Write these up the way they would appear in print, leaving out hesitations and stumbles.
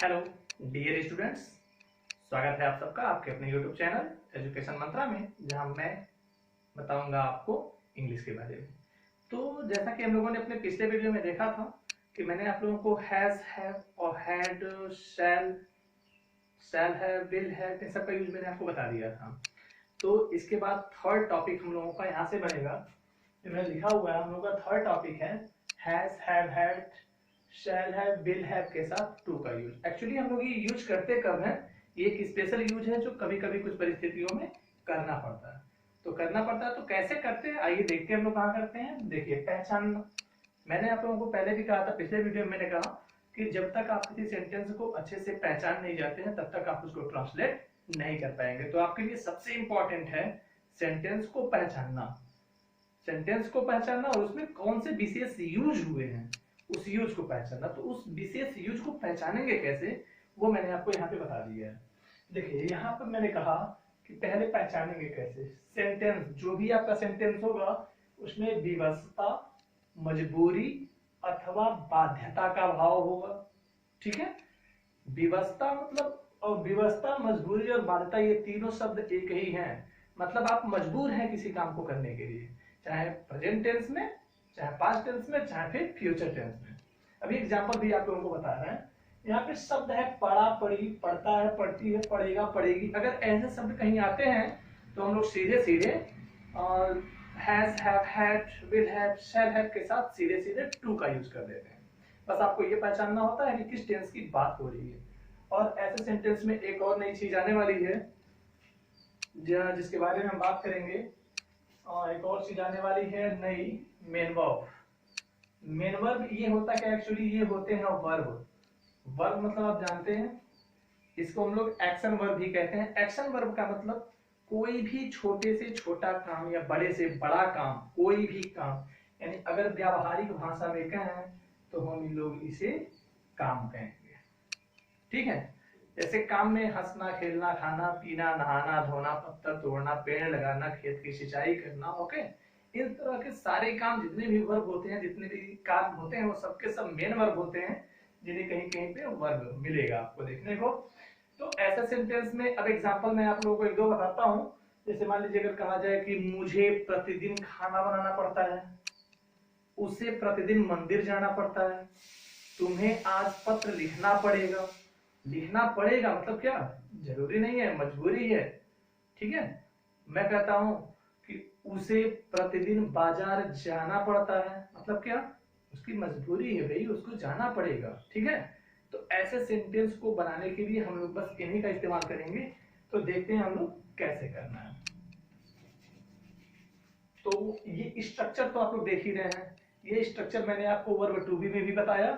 Hello dear students, स्वागत है आप सबका आपके अपने यूट्यूब चैनल एजुकेशन मंत्रा में, जहां मैं बताऊंगा आपको इंग्लिश के बारे में। तो जैसा कि हम लोगों ने अपने पिछले वीडियो में देखा था कि मैंने आप लोगों को हैज, हैव और had, shall have, will have, इन सब का यूज मैंने आपको बता दिया था। तो इसके बाद थर्ड टॉपिक हम लोगों का यहाँ से बनेगा, जो मैंने लिखा हुआ है। हम लोगों का थर्ड टॉपिक है has, have, had, shall have, will have के साथ टू का यूज। एक्चुअली हम लोग ये यूज करते कब है, ये एक स्पेशल यूज है जो कभी कभी कुछ परिस्थितियों में करना पड़ता है। तो करना पड़ता है तो कैसे करते हैं, आइए देखते हैं हम लोग कहाँ करते हैं। देखिए, पहचानना। मैंने आप लोगों को पहले भी कहा था, पिछले वीडियो में मैंने कहा कि जब तक आप किसी सेंटेंस को अच्छे से पहचान नहीं जाते हैं तब तक आप उसको ट्रांसलेट नहीं कर पाएंगे। तो आपके लिए सबसे इंपॉर्टेंट है सेंटेंस को पहचानना, सेंटेंस को पहचानना और उसमें कौन से विशेष यूज हुए हैं उस यूज को पहचानना। तो उस विशेष यूज को पहचानेंगे कैसे, वो मैंने आपको यहाँ पे बता दिया है। देखिए, यहाँ पर मैंने कहा कि पहले पहचानेंगे कैसे। सेंटेंस, जो भी आपका सेंटेंस होगा उसमें विवशता, मजबूरी अथवा बाध्यता का भाव होगा। ठीक है, विवशता मतलब, और विवशता, मजबूरी और बाध्यता, ये तीनों शब्द एक ही हैं। मतलब आप मजबूर हैं किसी काम को करने के लिए, चाहे प्रेजेंट टेंस में, चाहे पास्ट टेंस में, चाहे फिर फ्यूचर टेंस में। अभी एग्जांपल भी आप लोगों को बता रहे हैं। यहाँ पे शब्द है पढ़ा, पढ़ी, पढ़ता है, पढ़ती है, पढ़ेगा, पढ़ेगी। अगर ऐसे शब्द कहीं आते हैं तो हम लोग सीधे सीधे has, have, had, will have, shall have के साथ सीधे सीधे टू का यूज कर देते हैं। बस आपको ये पहचानना होता है कि किस टेंस की बात हो रही है। और ऐसे सेंटेंस में एक और नई चीज आने वाली है जिसके बारे में हम बात करेंगे। और एक और चीज आने वाली है नई, मेन वर्ब। मेन वर्ब ये होता क्या, एक्चुअली ये होते हैं वर्ब। वर्ब मतलब आप जानते हैं, इसको हम लोग एक्शन वर्ब भी कहते हैं। एक्शन वर्ब का मतलब कोई भी छोटे से छोटा काम या बड़े से बड़ा काम, कोई भी काम, यानी अगर व्यावहारिक भाषा में कहें तो हम लोग इसे काम कहेंगे। ठीक है, जैसे काम में हंसना, खेलना, खाना, पीना, नहाना, धोना, पत्थर तोड़ना, पेड़ लगाना, खेत की सिंचाई करना, ओके। इस तरह के सारे काम, जितने भी वर्ब होते हैं, जितने भी काम होते हैं, वो सबके सब मेन वर्ब होते हैं, जिन्हें कहीं कहीं पे वर्ब मिलेगा आपको देखने को। तो ऐसे सेंटेंस में अब एग्जांपल मैं आप लोगों को एक दो बताता हूं। जैसे मान लीजिए अगर कहा जाए कि मुझे प्रतिदिन खाना बनाना पड़ता है, उसे प्रतिदिन मंदिर जाना पड़ता है, तुम्हें आज पत्र लिखना पड़ेगा। लिखना पड़ेगा मतलब क्या, जरूरी नहीं है, मजबूरी है। ठीक है, मैं कहता हूं कि उसे प्रतिदिन बाजार जाना पड़ता है, मतलब क्या, उसकी मजबूरी है भाई, उसको जाना पड़ेगा। ठीक है, तो ऐसे सेंटेंस को बनाने के लिए हम लोग बस इन्हीं का इस्तेमाल करेंगे। तो देखते हैं हम लोग कैसे करना है। तो ये स्ट्रक्चर तो आप लोग देख ही रहे हैं। ये स्ट्रक्चर मैंने आपको वर्ब टू बी में भी बताया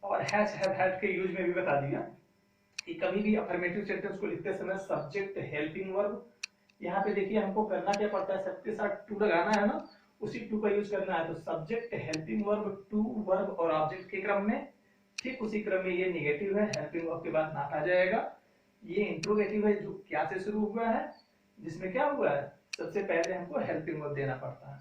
और हैज, हैव, हैड के यूज में भी बता दिया कि कभी भी अफर्मेटिव सेंटेंस को लिखते समय सब्जेक्ट, हेल्पिंग वर्ब, यहाँ पे देखिए हमको करना क्या पड़ता है, सबके साथ टू लगाना है ना, उसी टू का यूज करना है। तो subject, helping verb, to, verb और ऑब्जेक्ट के क्रम में। ठीक उसी क्रम में ये निगेटिव है, हेल्पिंग वर्ब के बाद नॉट आ जाएगा। ये इंट्रोगेटिव है जो क्या से शुरू हुआ है, जिसमें क्या हुआ है, सबसे पहले हमको हेल्पिंग वर्ब देना पड़ता है।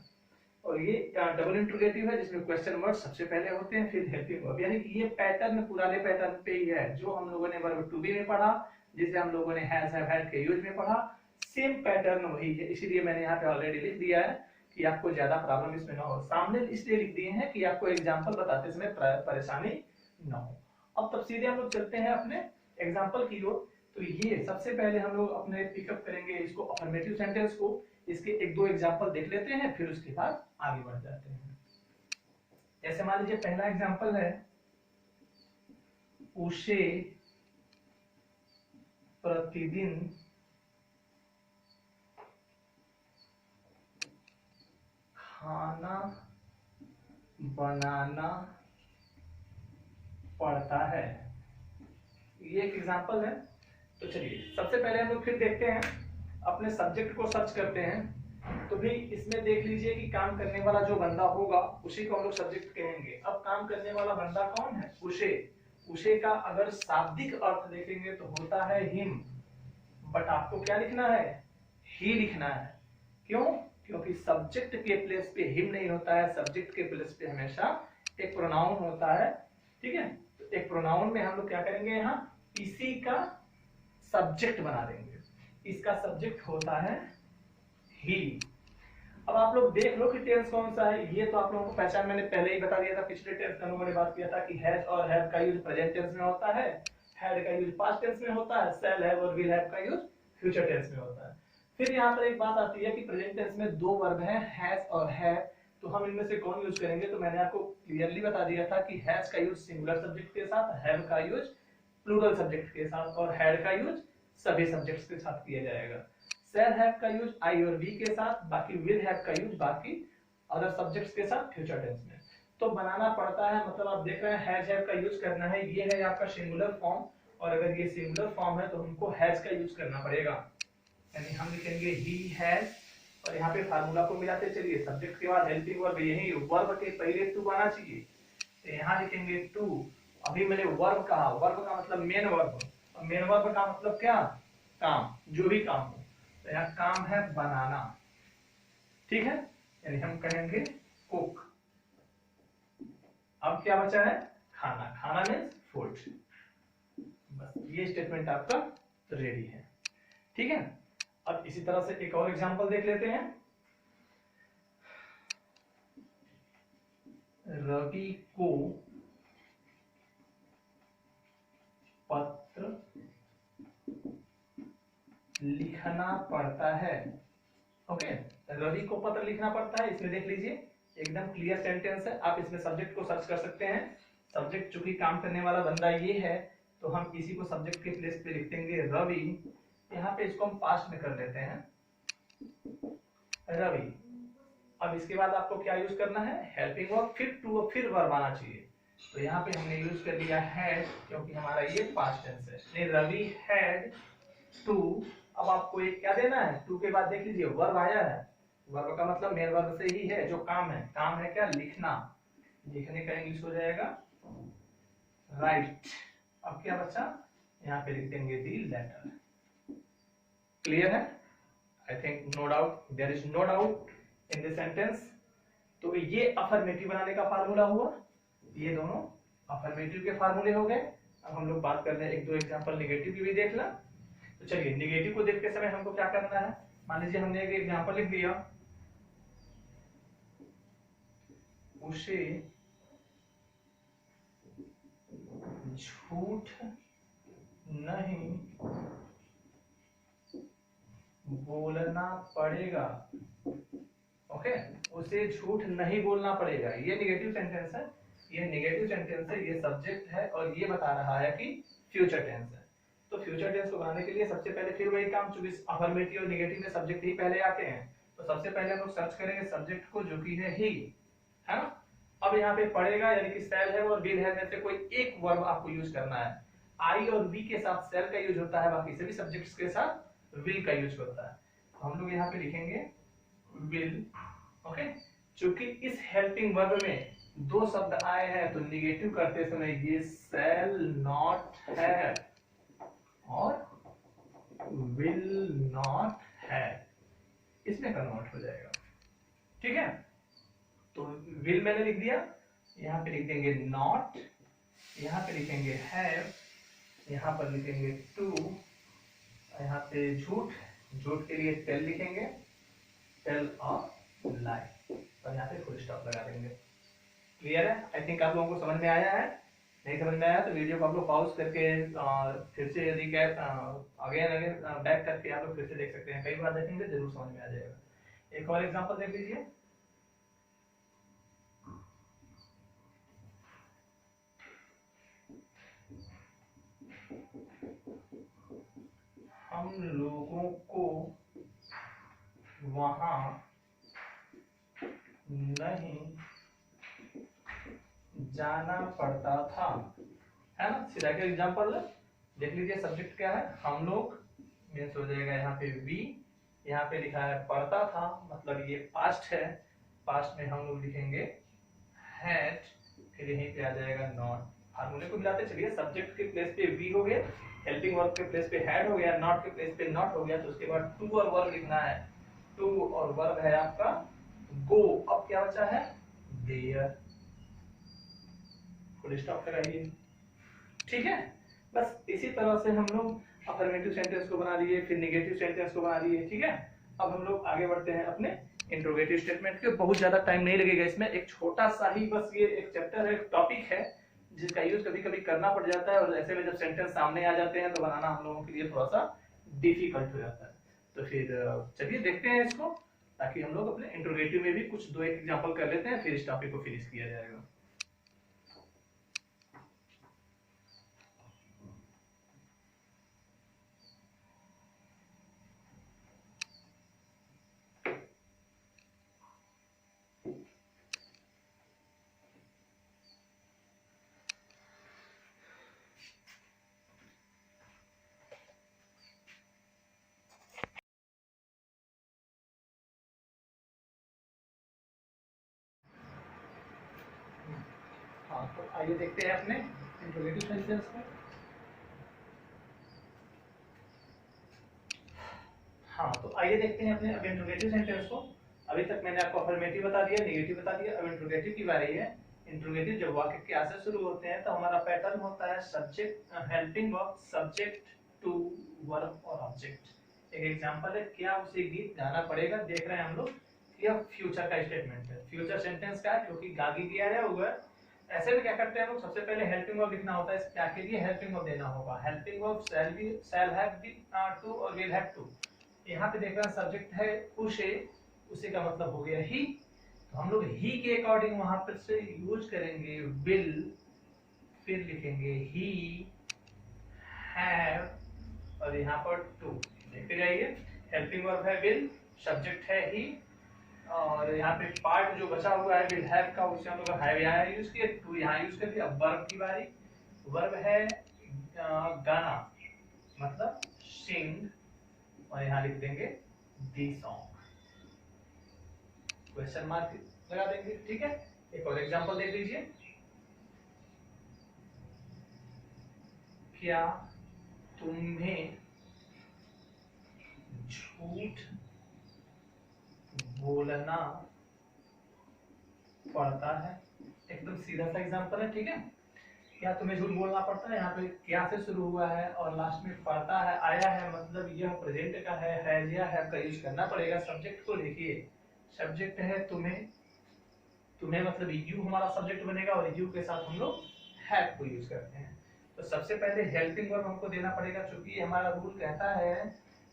और ये डबल इंट्रोगेटिव है जिसमें क्वेश्चन वर्ड सबसे पहले होते हैं, फिर हेल्पिंग वर्ब। यानी कि ये पैटर्न पुराने पैटर्न पे ही है जो हम लोगों ने वर्ब टू बी में पढ़ा, जिसे हम लोगों ने हैज, हैव, हैड के यूज में पढ़ा। सेम पैटर्न वही है, इसीलिए मैंने यहाँ पे ऑलरेडी लिख दिया है कि आपको ज्यादा प्रॉब्लम इसमें ना हो। सामने इसलिए लिख दिए हैं कि आपको एग्जाम्पल बताते समय परेशानी ना हो। अब तब सीधे हम लोग चलते हैं अपने एग्जाम्पल की ओर। तो ये सबसे पहले हम लोग अपने पिकअप करेंगे इसको, अफर्मेटिव सेंटेंस को। इसके एक दो एग्जाम्पल देख लेते हैं, फिर उसके बाद आगे बढ़ जाते हैं। जैसे मान लीजिए पहला एग्जाम्पल है, उसे प्रतिदिन खाना बनाना पड़ता है। ये एक एग्जाम्पल है। तो चलिए सबसे पहले हम लोग फिर देखते हैं, अपने सब्जेक्ट को सर्च करते हैं। तो भी इसमें देख लीजिए कि काम करने वाला जो बंदा होगा उसी को हम लोग सब्जेक्ट कहेंगे। अब काम करने वाला बंदा कौन है, उसे। उसे का अगर शाब्दिक अर्थ देखेंगे तो होता है हिम, बट आपको क्या लिखना है, ही लिखना है। क्यों, क्योंकि सब्जेक्ट के प्लेस पे हिम नहीं होता है, सब्जेक्ट के प्लेस पे हमेशा एक प्रोनाउन होता है। ठीक है, तो एक प्रोनाउन में हम लोग क्या करेंगे, यहाँ इसी का सब्जेक्ट बना देंगे। इसका सब्जेक्ट होता है ही। अब आप लोग देख लो कि टेंस कौन सा है। ये तो आप लोगों को पहचान मैंने पहले ही बता दिया था, पिछले टेंस में मैंने बात किया था कि हैज और हैव का यूज प्रेजेंट टेंस में होता है, हैड का यूज पास्ट टेंस में होता है, शैल हैव और विल हैव का यूज फ्यूचर टेंस में होता है। फिर यहाँ पर एक बात आती है कि प्रेजेंट टेंस में दो वर्ब हैं, हैज और हैव, तो हम इनमें से कौन यूज करेंगे। तो मैंने आपको क्लियरली बता दिया था कि हैज का यूज सिंगुलर सब्जेक्ट के साथ, हैव का यूज प्लूरल सब्जेक्ट के साथ और हैड का यूज सभी सब्जेक्ट्स के साथ किया जाएगा। शैल हैव का यूज आई और वी के साथ, बाकी विल हैव का यूज बाकी अदर सब्जेक्ट्स के साथ फ्यूचर टेंस में। तो बनाना पड़ता है, मतलब आप देख रहे हैं हैज हैव का यूज करना है, ये है आपका सिंगुलर फॉर्म, और अगर ये सिंगुलर फॉर्म है तो हमको हैज का यूज करना पड़ेगा। यानी हम लिखेंगे ही हैज, और यहाँ पे फार्मूला को मिलाते चलिए, सब्जेक्ट के बाद हेल्पिंग वर्ब, यही वर्ब के पहले टू आना चाहिए, तो यहाँ लिखेंगे टू। अभी मैंने वर्ब कहा, वर्ब का मतलब मेन वर्ब, और मेन वर्ब का मतलब क्या, काम, जो भी काम हो। तो यहाँ काम है बनाना, ठीक है, यानी हम कहेंगे कुक। अब क्या बचा है, खाना, खाना मीन्स फूड। बस ये स्टेटमेंट आपका रेडी है, ठीक है। अब इसी तरह से एक और एग्जांपल देख लेते हैं। रवि को पत्र लिखना पड़ता है। ओके, रवि को पत्र लिखना पड़ता है, इसमें देख लीजिए एकदम क्लियर सेंटेंस है। आप इसमें सब्जेक्ट को सर्च कर सकते हैं। सब्जेक्ट चूंकि काम करने वाला बंदा ये है, तो हम इसी को सब्जेक्ट के प्लेस पे लिख देंगे रवि। यहाँ पे इसको हम पास्ट में कर लेते हैं, रवि। अब इसके बाद आपको क्या यूज करना है, हेल्पिंग वर्ब, फिर टू, फिर वर्ब आना चाहिए। तो यहाँ पे हमने यूज कर लिया हैड, क्योंकि हमारा ये पास्ट टेंस है। Ravi had to. अब आपको एक क्या देना है, टू के बाद देख लीजिए वर्ब आया है। वर्ब का मतलब मेन वर्ब से ही है, जो काम है। काम है क्या, लिखना। लिखने का इंग्लिश हो जाएगा राइट। अब क्या बचा, यहाँ पे लिख देंगे दी लेटर। क्लियर है, I think no doubt, there is no doubt in this sentence. तो ये अफर्मेटिव बनाने का फार्मूला हुआ, ये दोनों अफर्मेटिव के फार्मूले हो गए। अब हम लोग बात कर रहे हैं एक दो एग्जांपल नेगेटिव की भी देख ला। तो चलिए नेगेटिव को देखते समय हमको क्या करना है। मान लीजिए हमने एक एग्जांपल लिख दिया, उसे झूठ नहीं बोलना पड़ेगा। ओके, उसे झूठ नहीं बोलना पड़ेगा, ये नेगेटिव सेंटेंस है। ये नेगेटिव सेंटेंस है, ये सब्जेक्ट है, और ये बता रहा है कि फ्यूचर टेंस है। तो फ्यूचर टेंस को बनाने के लिए सबसे पहले फिर वही काम, चूंकि अफर्मेटिव और नेगेटिव में सब्जेक्ट ही पहले आते हैं, तो सबसे पहले हम लोग सर्च करेंगे सब्जेक्ट को, जो कि है ही, है ना। अब यहाँ पे पड़ेगा, यानी कि शैल है और विल है में से कोई एक वर्ब आपको यूज करना है। आई और वी के साथ शैल का यूज होता है, बाकी सभी सब्जेक्ट्स के साथ विल का यूज होता है। तो हम लोग यहाँ पे लिखेंगे विल। ओके, चूंकि इस हेल्पिंग वर्ब में दो शब्द आए हैं, तो निगेटिव करते समय ये शैल नॉट हैव और विल नॉट हैव इसमें कन्वर्ट हो जाएगा, ठीक है। तो विल मैंने लिख दिया, यहाँ पे लिख देंगे नॉट, यहाँ पे लिखेंगे हैव, यहाँ पर लिखेंगे टू, यहाँ पे झूठ, झूठ के लिए टेल लिखेंगे, टेल और लाई, और यहाँ पे फुल स्टॉप लगा देंगे। क्लियर है, आई थिंक आप लोगों को समझ में आया है। नहीं समझ में आया तो वीडियो को आप लोग पॉज करके फिर से यदि क्या अगेन अगेन बैक करके आप लोग फिर से देख सकते हैं। कई बार देखेंगे जरूर समझ में आ जाएगा। एक और एग्जांपल देख लीजिए। हम लोगों को वहां नहीं जाना पड़ता था, है ना। सीधा क्या एग्जांपल देख लीजिए, सब्जेक्ट क्या है, हम लोग, मीन्स हो जाएगा यहाँ पे वी, यहाँ पे लिखा है पढ़ता था, मतलब ये पास्ट है। पास्ट में हम लोग लिखेंगे हैड, फिर यहीं पे आ जाएगा नॉट। फार्मूले को मिलाते चलिए, सब्जेक्ट के प्लेस पे वी हो गया, हेल्पिंग वर्ब के प्लेस पे हैड हो गया, नॉट के प्लेस पे नॉट हो गया, तो उसके बाद टू और वर्ब लिखना है। टू और वर्ब है आपका गो। अब क्या बचा है, देयर। फुल स्टॉप लगाइए। ठीक है। बस इसी तरह से हम लोग अफर्मेटिव सेंटेंस को बना लिए, फिर नेगेटिव सेंटेंस को बना लिए। ठीक है, अब हम लोग आगे बढ़ते हैं अपने इंट्रोगेटिव स्टेटमेंट के। बहुत ज्यादा टाइम नहीं लगेगा इसमें, एक छोटा सा ही बस ये एक चैप्टर है, एक टॉपिक है जिसका यूज कभी कभी करना पड़ जाता है, और ऐसे में जब सेंटेंस सामने आ जाते हैं तो बनाना हम लोगों के लिए थोड़ा सा डिफिकल्ट हो जाता है। तो फिर चलिए देखते हैं इसको, ताकि हम लोग अपने इंट्रोगेटिव में भी कुछ दो एक एग्जांपल कर लेते हैं, फिर इस टॉपिक को फिनिश किया जाएगा। हाँ, तो आइए देखते हैं अपने इंट्रोगेटिव सेंटेंस को। हाँ, तो आइए देखते हैं अपने अब इंट्रोगेटिव सेंटेंस को। अभी तक मैंने आपको अफर्मेटिव बता दिया, नेगेटिव बता दिया, अब इंट्रोगेटिव की बारी है। इंट्रोगेटिव जब वाक्य क्या से शुरू होते हैं तो हमारा पैटर्न होता है subject, helping verb, subject to verb और ऑब्जेक्ट। एक एग्जांपल है, क्या उसे गीत गाना पड़ेगा। देख रहे हैं हम लोग कि यह फ्यूचर का स्टेटमेंट है। फ्यूचर सेंटेंस का है क्योंकि गागी दिया है हुआ है। ऐसे में क्या करते हैं हम लोग, सबसे पहले हेल्पिंग वर्ब लिखना होता है। क्या के लिए हेल्पिंग वर्ब देना होगा, helping verb shall be, shall have be, to और विल हैव टू। यहाँ पे देख रहे हैं सब्जेक्ट है उसे, उसे का मतलब हो गया ही, तो हम लोग ही के अकॉर्डिंग वहां पर से यूज करेंगे विल, फिर लिखेंगे ही हैव, और यहाँ पर टू। देखते जाइए, हेल्पिंग वर्ब है विल, सब्जेक्ट है ही, और यहाँ पे पार्ट जो बचा हुआ है विल हैव का, उसे हम लोग हैव यहाँ यूज किए, टू यहाँ यूज कर दिया। अब वर्ब की बारी। वर्ब है गाना, मतलब सिंग, और यहाँ लिख देंगे दी सॉन्ग, क्वेश्चन मार्क लगा देंगे। ठीक है, एक और एग्जांपल देख लीजिए। क्या तुम्हें झूठ बोलना पड़ता है। एकदम सीधा सा एग्जांपल है। ठीक है, क्या तुम्हें झूठ बोलना पड़ता है। यहाँ पे क्या से शुरू हुआ है और लास्ट में पड़ता है आया है, मतलब यह प्रेजेंट का है या है का यूज करना पड़ेगा। सब्जेक्ट को देखिए, सब्जेक्ट है तुम्हें, तुम्हें मतलब यू हमारा सब्जेक्ट बनेगा, और यू के साथ हम लोग हैव को यूज करते हैं। तो सबसे पहले हेल्पिंग वर्ब हमको देना पड़ेगा, क्योंकि ये हमारा रूल कहता है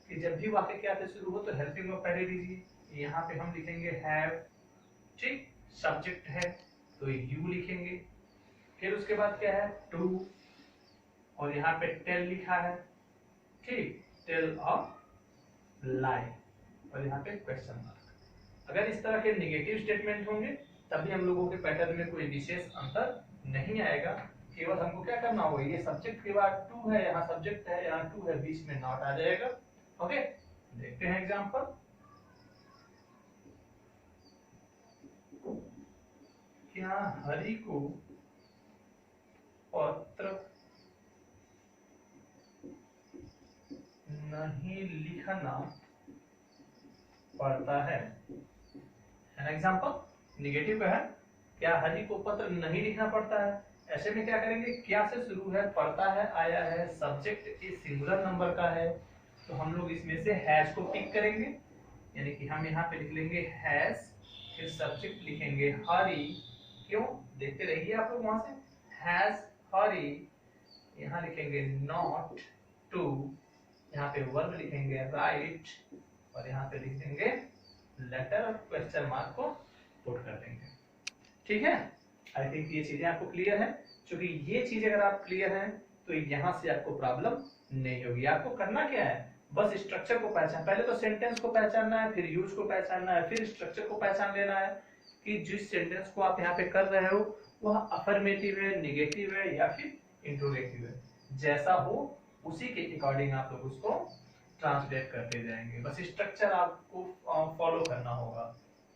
कि जब भी वाक्य क्या से शुरू हो तो हेल्पिंग वर्ब पहले दीजिए। यहाँ पे हम लिखेंगे हैव, ठीक, सब्जेक्ट है तो यू लिखेंगे। फिर उसके बाद क्या है, टू, और यहाँ पे टेल लिखा है, ठीक, टेल अ लाई, और यहाँ पे क्वेश्चन मार्क। अगर इस तरह के नेगेटिव स्टेटमेंट होंगे तभी हम लोगों के पैटर्न में कोई विशेष अंतर नहीं आएगा। केवल हमको क्या करना होगा, ये सब्जेक्ट के बाद टू है, यहाँ सब्जेक्ट है, यहाँ टू है, बीच में नॉट आ जाएगा। ओके, देखते हैं एग्जांपल। क्या हरि को पत्र नहीं लिखना पड़ता है ना। एग्जांपल नेगेटिव का है, क्या हरि को पत्र नहीं लिखना पड़ता है। ऐसे में क्या करेंगे, क्या से शुरू है, पढ़ता है, आया है, सब्जेक्ट इस सिंगुलर नंबर का है, तो हम लोग इसमें से हैज को टिक करेंगे, यानी कि हम यहाँ पे लिख लेंगे हैज, फिर सब्जेक्ट लिखेंगे हरि। क्यों, देखते रहिए आप लोग वहां से, हैज हरि, यहाँ लिखेंगे नॉट टू, यहाँ पे वर्ब लिखेंगे राइट, और यहाँ पे लिख देंगे लेटर और क्वेश्चन मार्क को पुट कर देंगे। ठीक है, आई थिंक ये चीजें आपको क्लियर है। क्योंकि ये चीज अगर आप क्लियर हैं तो यहाँ से आपको प्रॉब्लम नहीं होगी। आपको करना क्या है, बस स्ट्रक्चर को पहचान, पहले तो सेंटेंस को पहचानना है, फिर यूज को पहचानना है, फिर स्ट्रक्चर को पहचान लेना है कि जिस सेंटेंस को आप यहाँ पे कर रहे हो वह अफर्मेटिव है, नेगेटिव है या फिर इंट्रोगेटिव है। जैसा हो उसी के अकॉर्डिंग आप लोग उसको ट्रांसलेट करते जाएंगे। बस स्ट्रक्चर आपको फॉलो करना होगा,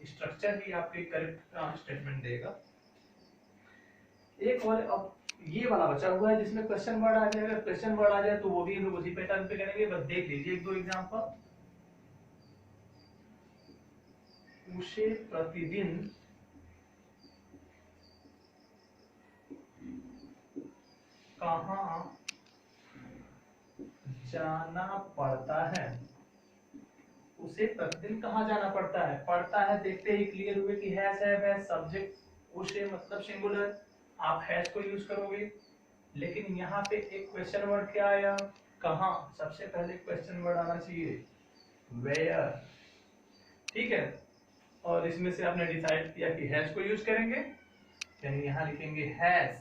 स्ट्रक्चर ही आपके करेक्ट स्टेटमेंट देगा। एक और अब ये वाला बचा हुआ है जिसमें क्वेश्चन वर्ड आ जाएगा। क्वेश्चन वर्ड आ जाए तो वो भी हम लोग उसी पैटर्न पे करेंगे। बस देख लीजिए एक दो एग्जांपल। उसे प्रतिदिन कहाँ जाना पड़ता है, उसे प्रतिदिन कहाँ जाना पड़ता है देखते ही क्लियर हुए कि हैज हैव सब्जेक्ट उसे मतलब सिंगुलर, आप हैज को यूज करोगे। लेकिन यहाँ पे एक क्वेश्चन वर्ड क्या आया, कहाँ, सबसे पहले क्वेश्चन वर्ड आना चाहिए वेयर, ठीक है। और इसमें से आपने डिसाइड किया कि हैज को यूज करेंगे, यानी यहाँ लिखेंगे हैज,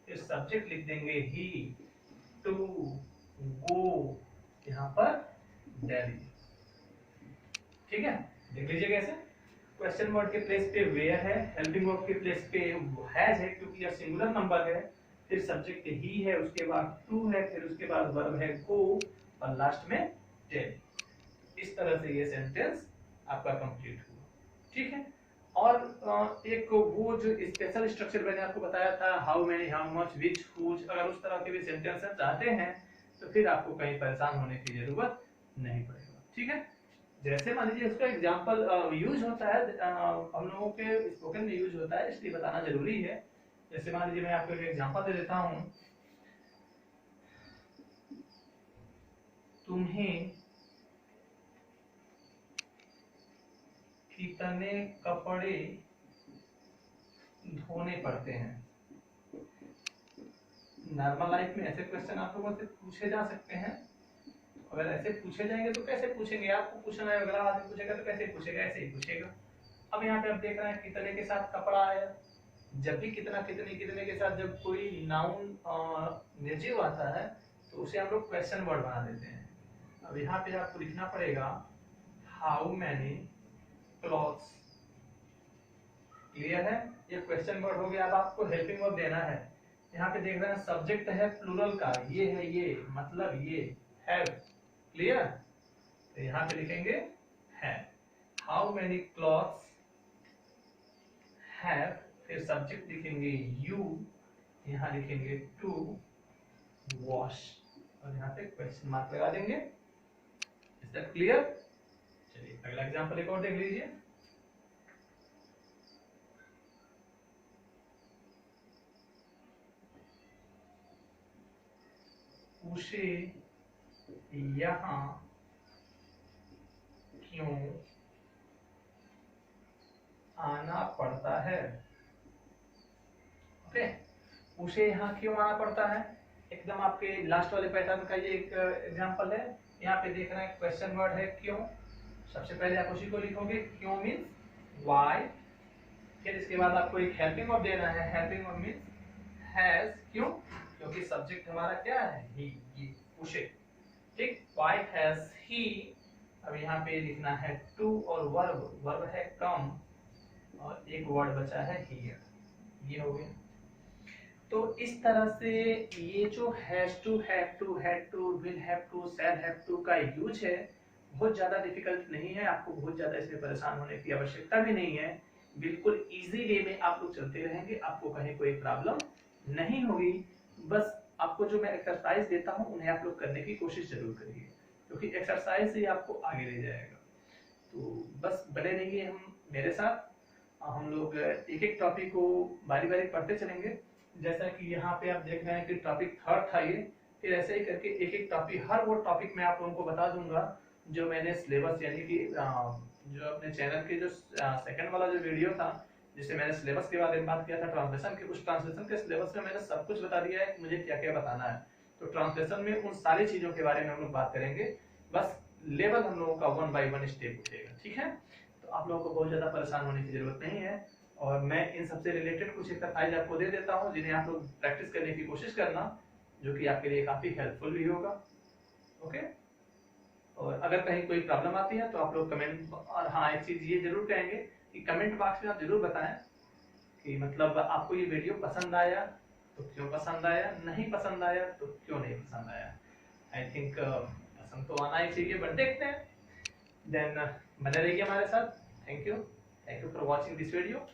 फिर सब्जेक्ट लिख देंगे ही, टू गो, यहाँ पर दिल्ली, ठीक है। देख लीजिए कैसे क्वेश्चन वर्ड के प्लेस पे वेयर है, हेल्पिंग वर्ब के प्लेस पे हैज है क्योंकि यह सिंगुलर नंबर है, फिर सब्जेक्ट ही है, उसके बाद टू है, फिर उसके बाद वर्ब है गो, और लास्ट में टेल। इस तरह से ये सेंटेंस आपका कंप्लीट हुआ, ठीक है। और एक वो जो स्पेशल स्ट्रक्चर मैंने आपको बताया था, how many, how much, which, whose, अगर उस तरह के भी सेंटेंस चाहते हैं तो फिर आपको कहीं परेशान होने की जरूरत नहीं पड़ेगा, ठीक है। जैसे मान लीजिए इसका एग्जांपल यूज होता है, हम लोगों के स्पोकन में यूज होता है, इसलिए बताना जरूरी है। जैसे मान लीजिए मैं आपको एक एग्जांपल दे देता हूं, तुम्हें कितने कपड़े धोने पड़ते हैं। नॉर्मल लाइफ में ऐसे क्वेश्चन आप लोगों से पूछे जा सकते हैं, अगर ऐसे पूछे जाएंगे तो कैसे पूछेंगे, आपको पूछना है, अगला आदमी पूछेगा तो कैसे पूछेगा, ऐसे ही पूछेगा। अब यहाँ पे आप देख रहे हैं कितने के साथ कपड़ा आया, जब भी कितना, कितने, कितने के साथ जब कोई नाउन निर्जीव आता है तो उसे हम लोग क्वेश्चन वर्ड बना देते हैं। अब यहाँ पे आपको लिखना पड़ेगा हाउ मैनी क्लॉथ्स, क्लियर है, ये क्वेश्चन वर्ड हो गया। अब आपको हेल्पिंग वर्ब देना है, यहाँ पे देख रहे हैं सब्जेक्ट है प्लूरल का, ये है, ये मतलब ये हैव, क्लियर। तो यहाँ पे लिखेंगे have, how many clothes have, फिर सब्जेक्ट लिखेंगे यू, यहाँ लिखेंगे टू वॉश, और यहाँ पे क्वेश्चन मार्क लगा देंगे। Is that clear? चलिए अगला एग्जांपल एक और देख लीजिए। उसे यहाँ क्यों आना पड़ता है, ओके। उसे यहाँ क्यों आना पड़ता है, एकदम आपके लास्ट वाले पैटर्न का ये एक एग्जांपल है। यहाँ पे देख रहे हैं क्वेश्चन वर्ड है क्यों, सबसे पहले आप उसी को लिखोगे, क्यों मीन्स व्हाई, फिर इसके बाद आपको एक हेल्पिंग वर्ब देना है, हेल्पिंग वर्ब मीन्स हैज, क्यों, क्योंकि सब्जेक्ट हमारा क्या है, ही, ये, उसे, ठीक, व्हाई हैज ही। अब यहाँ पे लिखना है टू, और वर्ब, वर्ब है कम, और एक वर्ड बचा है हियर, ये हो गया। तो इस तरह से ये जो has to, have to, had to, will have to, shall have to का यूज है, बहुत ज्यादा डिफिकल्ट नहीं है, आपको बहुत ज्यादा इसमें परेशान होने की आवश्यकता भी नहीं है, बिल्कुल इजी वे में आप लोग चलते रहेंगे, आपको कहीं कोई प्रॉब्लम नहीं होगी। बस आपको जो मैं एक्सरसाइज देता हूँ उन्हें आप लोग करने की कोशिश जरूर करिए, क्योंकि एक्सरसाइज ही आपको आगे ले जाएगा। तो बस बने रहिए हम मेरे साथ, हम लोग एक एक टॉपिक को बारी बारी पढ़ते चलेंगे। जैसा कि यहाँ पे आप देख रहे हैं कि टॉपिक थर्ड था ये, फिर ऐसे ही करके एक एक टॉपिक, हर वो टॉपिक मैं आप लोगों को बता दूंगा जो मैंने सिलेबस, यानी कि जो अपने चैनल के जो सेकंड वाला जो वीडियो था जिससे मैंने सिलेबस के बारे में बात किया था, ट्रांसलेशन के, उस ट्रांसलेशन के सिलेबस में मैंने सब कुछ बता दिया है कि मुझे क्या क्या बताना है। तो ट्रांसलेशन में उन सारी चीजों के बारे में हम लोग बात करेंगे, बस लेवल हम लोगों का 1 बाय 1 स्टेप उठेगा, ठीक है। तो आप लोगों को बहुत ज्यादा परेशान होने की जरूरत नहीं है, और मैं इन सबसे रिलेटेड कुछ एक्सरसाइज आपको दे देता हूँ जिन्हें आप लोग प्रैक्टिस करने की कोशिश करना, जो कि आपके लिए काफी हेल्पफुल भी होगा, ओके। और अगर कहीं कोई प्रॉब्लम आती है तो आप लोग कमेंट, और हाँ एक चीज ये जरूर कहेंगे कि कमेंट बॉक्स में आप जरूर बताएं कि मतलब आपको ये वीडियो पसंद आया तो क्यों पसंद आया, नहीं पसंद आया तो क्यों नहीं पसंद आया। आई थिंक पसंद तो आना ही चाहिए, बट देखते हैं। देन बने रहिए हमारे साथ। Thank you for watching this video.